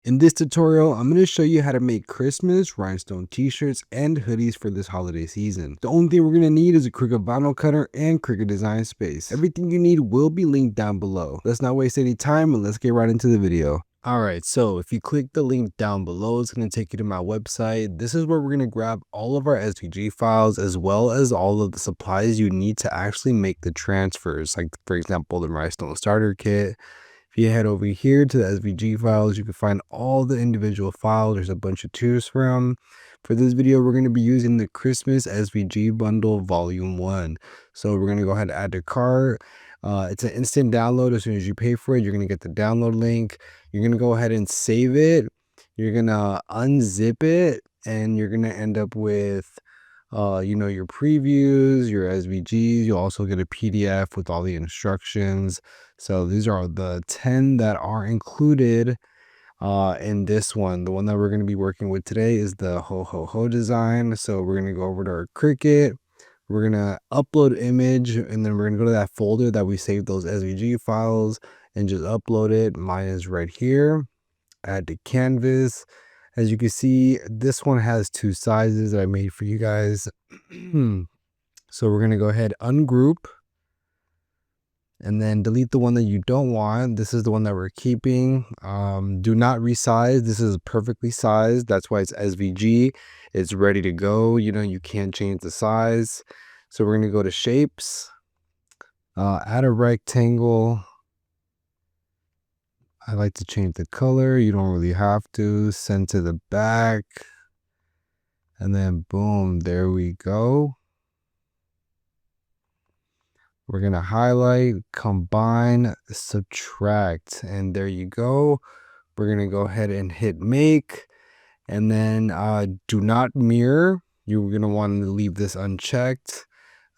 In this tutorial, I'm going to show you how to make Christmas rhinestone t-shirts and hoodies for this holiday season. The only thing we're going to need is a Cricut vinyl cutter and Cricut design space. Everything you need will be linked down below. Let's not waste any time and let's get right into the video. Alright, so if you click the link down below, it's going to take you to my website. This is where we're going to grab all of our SVG files as well as all of the supplies you need to actually make the transfers. Like for example, the rhinestone starter kit. If you head over here to the SVG files, you can find all the individual files. There's a bunch to choose from. For this video, we're going to be using the Christmas SVG bundle volume 1. So we're going to go ahead and add to cart. It's an instant download. As soon as you pay for it, you're going to get the download link. You're going to go ahead and save it. You're going to unzip it and you're going to end up with your previews, your SVGs. You'll also get a PDF with all the instructions. So these are the 10 that are included in this one. The one that we're going to be working with today is the ho ho ho design. So we're going to go over to our Cricut. We're going to upload image and then we're going to go to that folder that we saved those SVG files and just upload it. Mine is right here. Add to canvas. As you can see, this one has 2 sizes that I made for you guys. So we're going to go ahead, ungroup, and then delete the one that you don't want. This is the one that we're keeping. Do not resize. This is perfectly sized. That's why it's SVG. It's ready to go. You can't change the size. So we're going to go to shapes, add a rectangle. I like to change the color. You don't really have to. Send to the back. And then boom, there we go. We're going to highlight, combine, subtract. And there you go. We're going to go ahead and hit make. And then do not mirror. You're going to want to leave this unchecked.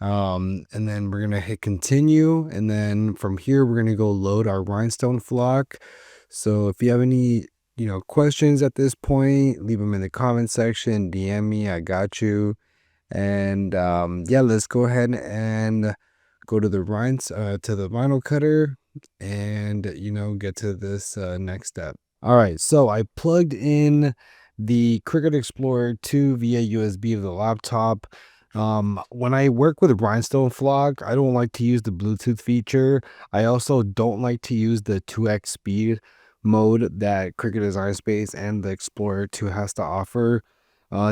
And then we're going to hit continue. And then from here, we're going to go load our rhinestone flock. So if you have any, questions at this point, leave them in the comment section, DM me, I got you. And yeah, let's go ahead and go to the vinyl cutter and, get to this next step. All right, so I plugged in the Cricut Explorer 2 via USB of the laptop. When I work with rhinestone flock, I don't like to use the Bluetooth feature. I also don't like to use the 2x speed mode that Cricut Design Space and the Explorer 2 has to offer.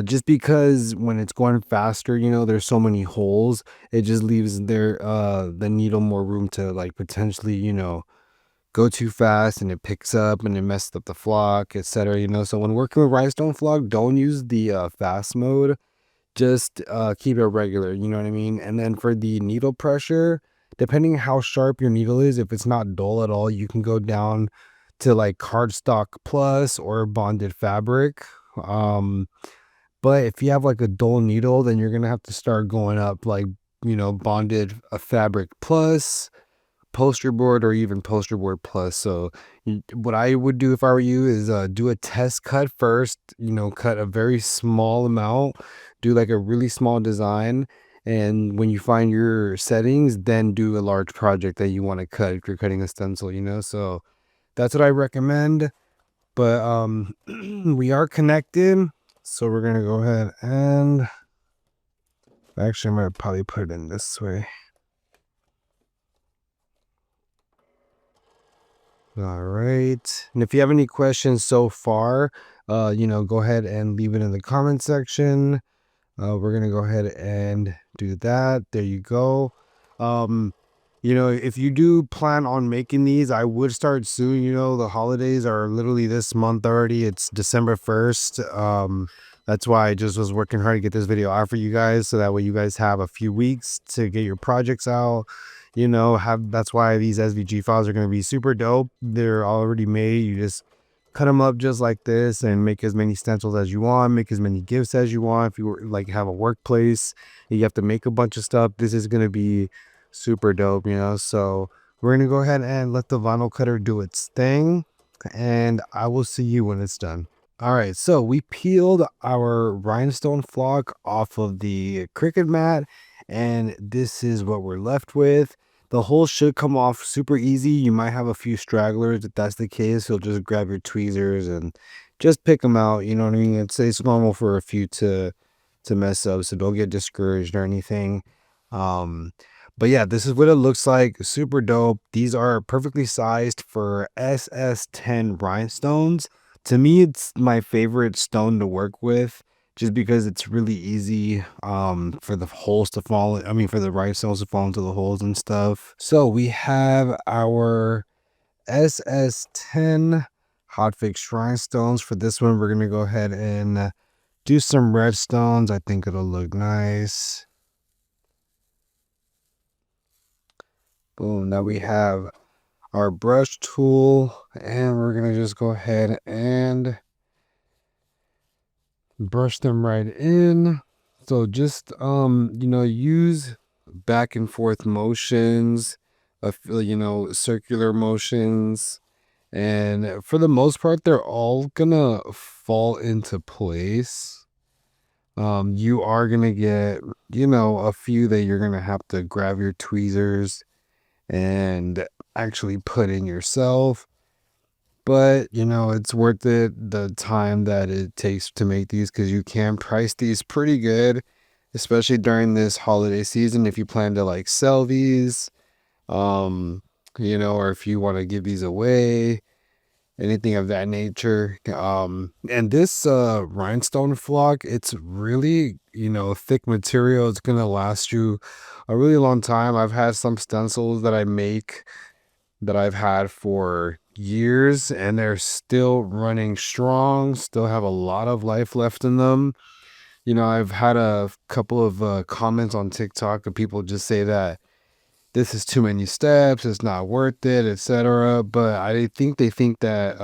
Just because when it's going faster, there's so many holes, it just leaves the needle more room to like potentially, go too fast and it picks up and it messes up the flock, etc. So when working with rhinestone flock, don't use the fast mode. Just keep it regular, you know what I mean? And then for the needle pressure, depending how sharp your needle is, if it's not dull at all, you can go down to like cardstock plus or bonded fabric. But if you have like a dull needle, then you're gonna have to start going up like, bonded fabric plus, poster board, or even poster board plus. So what I would do if I were you is do a test cut first, cut a very small amount, do like a really small design, and when you find your settings, then do a large project that you want to cut if you're cutting a stencil, so that's what I recommend. But we are connected, so we're gonna go ahead and actually I'm gonna probably put it in this way. All right. And if you have any questions so far, go ahead and leave it in the comment section. We're going to go ahead and do that. There you go. If you do plan on making these, I would start soon. The holidays are literally this month already. It's December 1st. That's why I just was working hard to get this video out for you guys. So that way you guys have a few weeks to get your projects out. That's why these SVG files are going to be super dope. They're already made. You just cut them up just like this and make as many stencils as you want, make as many gifts as you want. If you like have a workplace, you have to make a bunch of stuff, this is going to be super dope, so we're going to go ahead and let the vinyl cutter do its thing, and I will see you when it's done. All right, so we peeled our rhinestone flock off of the Cricut mat, and this is what we're left with. The hole should come off super easy. You might have a few stragglers. If that's the case, you'll just grab your tweezers and just pick them out. You know what I mean? It's normal for a few to mess up, so don't get discouraged or anything. Um, but yeah, this is what it looks like. Super dope. These are perfectly sized for SS10 rhinestones. To me, it's my favorite stone to work with just because it's really easy for the holes to fall, I mean for the rhinestones to fall into the holes and stuff. So we have our SS10 hot fix rhinestones. For this one, we're gonna go ahead and do some red stones. I think it'll look nice. Boom. Now we have our brush tool, and we're gonna just go ahead and brush them right in. So just use back and forth motions, circular motions, and for the most part they're all gonna fall into place. You are gonna get, a few that you're gonna have to grab your tweezers and actually put in yourself. But, it's worth it, the time that it takes to make these, because you can price these pretty good, especially during this holiday season if you plan to like sell these, um, or if you want to give these away, anything of that nature. And this rhinestone flock, it's really, thick material. It's gonna last you a really long time. I've had some stencils that I make that I've had for years and they're still running strong, still have a lot of life left in them. I've had a couple of comments on TikTok of people just say that this is too many steps, it's not worth it, etc. But I think they think that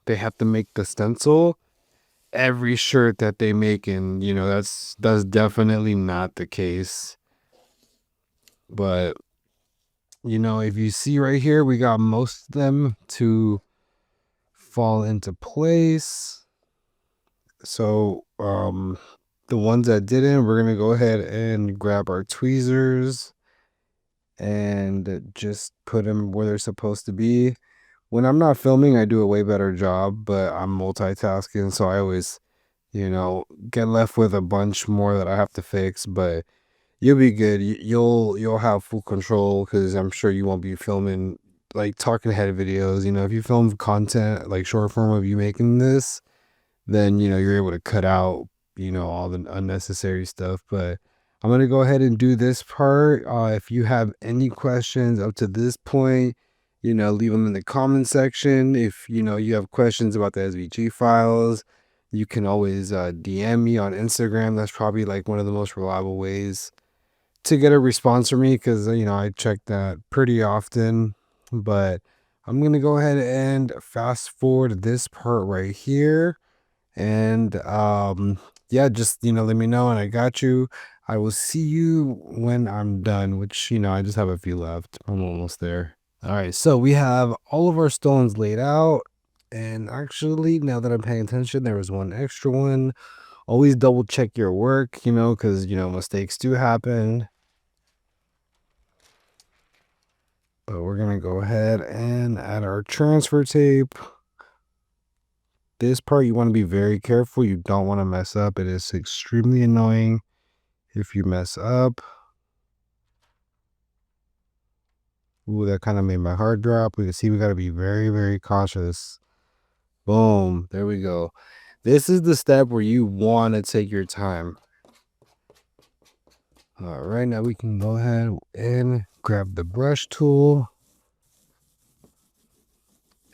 they have to make the stencil every shirt that they make, and that's definitely not the case. But if you see right here, we got most of them to fall into place. So the ones that didn't, we're gonna go ahead and grab our tweezers and just put them where they're supposed to be. When I'm not filming, I do a way better job, but I'm multitasking, so I always, get left with a bunch more that I have to fix. But you'll be good. You'll have full control because I'm sure you won't be filming like talking head videos. If you film content like short form of you making this, then you're able to cut out all the unnecessary stuff. But I'm gonna go ahead and do this part. If you have any questions up to this point, leave them in the comment section. If you have questions about the SVG files, you can always DM me on Instagram. That's probably like one of the most reliable ways to get a response from me, because I check that pretty often. But I'm gonna go ahead and fast forward this part right here, and yeah, just let me know and I got you. I will see you when I'm done, which I just have a few left. I'm almost there. All right, so we have all of our stones laid out, and actually now that I'm paying attention, there was one extra one. Always double check your work, because mistakes do happen. But we're gonna go ahead and add our transfer tape. This part you want to be very careful. You don't want to mess up. It is extremely annoying if you mess up. Ooh, that kind of made my heart drop. We can see we got to be very, very cautious. Boom. There we go. This is the step where you want to take your time. All right, now we can go ahead and grab the brush tool.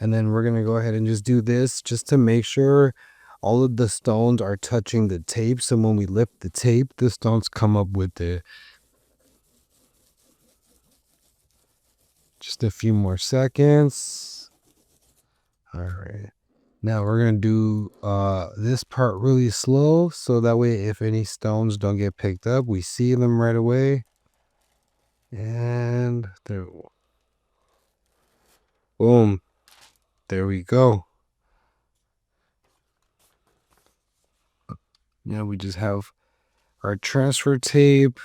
And then we're going to go ahead and just do this just to make sure all of the stones are touching the tape. So when we lift the tape, the stones come up with it. Just a few more seconds. All right. Now we're going to do this part really slow, so that way if any stones don't get picked up, we see them right away. And there, boom. There we go. Now we just have our transfer tape.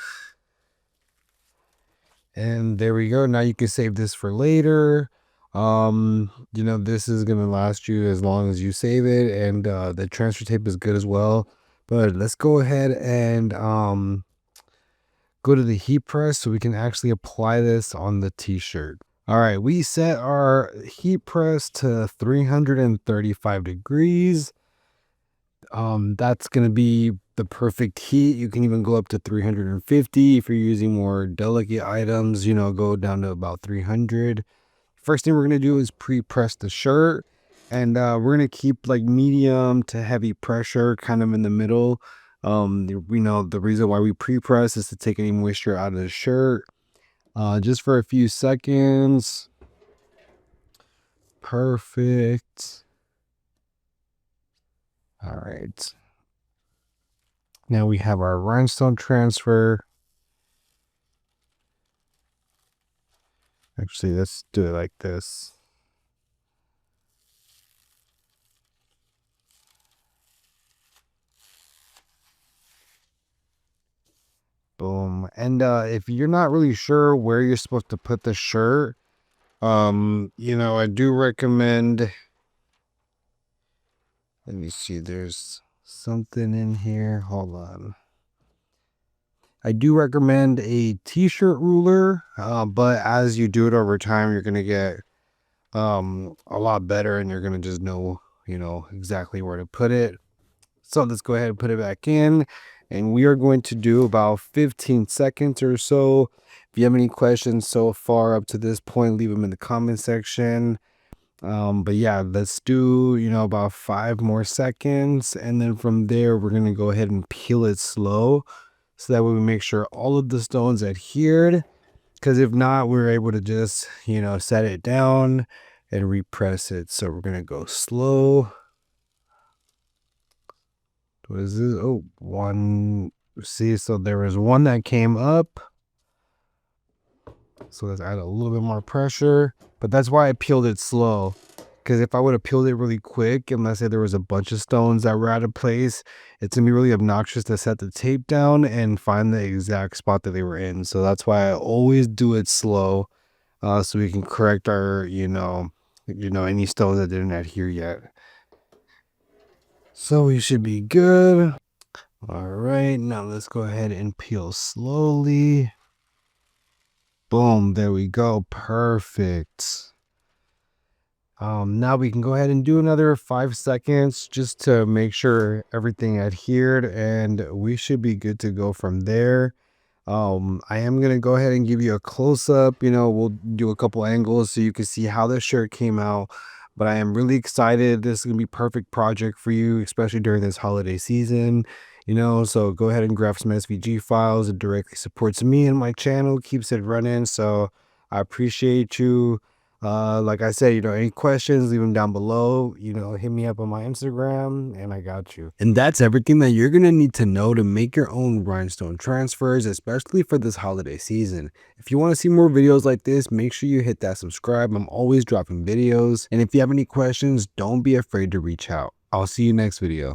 And there we go. Now you can save this for later. This is gonna last you as long as you save it, and the transfer tape is good as well. But let's go ahead and go to the heat press so we can actually apply this on the t-shirt. All right, we set our heat press to 335 degrees. That's going to be the perfect heat. You can even go up to 350 if you're using more delicate items, go down to about 300. First thing we're going to do is pre-press the shirt, and we're going to keep like medium to heavy pressure kind of in the middle. We know the reason why we pre-press is to take any moisture out of the shirt, just for a few seconds. Perfect. All right. Now we have our rhinestone transfer. Actually, let's do it like this. Boom. And if you're not really sure where you're supposed to put the shirt, I do recommend, let me see, there's something in here. Hold on. I do recommend a t-shirt ruler, but as you do it over time, you're gonna get a lot better, and you're gonna just know exactly where to put it. So let's go ahead and put it back in, and we are going to do about 15 seconds or so. If you have any questions so far up to this point, leave them in the comment section. But yeah, let's do about 5 more seconds, and then from there we're gonna go ahead and peel it slow, so that way we make sure all of the stones adhered, because if not, we're able to just set it down and repress it. So we're gonna go slow. What is this? Oh, one. See, so there was one that came up, so let's add a little bit more pressure. But that's why I peeled it slow, because if I would have peeled it really quick, and let's say there was a bunch of stones that were out of place, it's gonna be really obnoxious to set the tape down and find the exact spot that they were in. So that's why I always do it slow, so we can correct our any stones that didn't adhere yet. So we should be good. All right, now let's go ahead and peel slowly. Boom, there we go. Perfect. Now we can go ahead and do another 5 seconds just to make sure everything adhered, and we should be good to go from there. I am gonna go ahead and give you a close-up. We'll do a couple angles so you can see how the shirt came out. But I am really excited. This is gonna be perfect project for you, especially during this holiday season. So go ahead and grab some SVG files. It directly supports me and my channel, keeps it running. So I appreciate you. Like I said, any questions, leave them down below. Hit me up on my Instagram, and I got you. And that's everything that you're gonna need to know to make your own rhinestone transfers, especially for this holiday season. If you want to see more videos like this, make sure you hit that subscribe. I'm always dropping videos, and if you have any questions, don't be afraid to reach out. I'll see you next video.